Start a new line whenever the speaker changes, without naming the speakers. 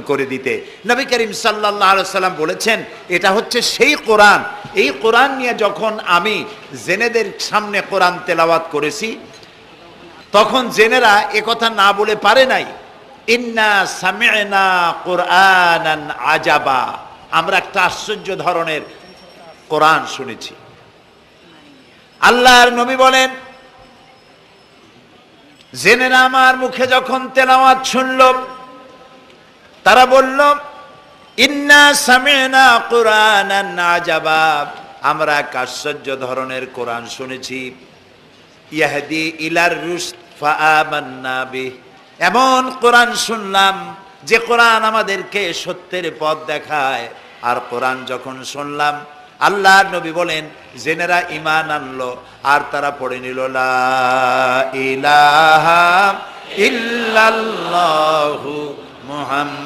করে দিতে। নবী করিম সাল্লাল্লাহু আলাইহি সাল্লাম বলেছেন, এটা হচ্ছে সেই কোরআন, এই কোরআন নিয়ে যখন আমি জেনেদের সামনে কোরআন তেলাওয়াত করেছি, তখন জেনেরা একথা না বলে পারে নাই, ইন্না সামি'না কুরআনান আজাবা, আমরা একটা আশ্চর্য ধরনের কোরআন শুনেছি। আল্লাহর নবী বলেন, জেনেরা আমার মুখে যখন তেলাওয়াত শুনল, তারা বলল, ইন্না সামি'না কুরআনান আজাবা, আমরা এক আশ্চর্য ধরনের কোরআন শুনেছি। ইয়াহদি ইলার রুশদ ফাআমান্না বিহ, এমন কোরআন শুনলাম যে কোরআন আমাদেরকে সত্যের পথ দেখায়। আর কোরআন যখন শুনলাম, আল্লাহর নবী বলেন, জেনেরা ঈমান আনলো আর তারা পড়ে নিল লা ইলাহা ইল্লাল্লাহু মুহাম্মাদুর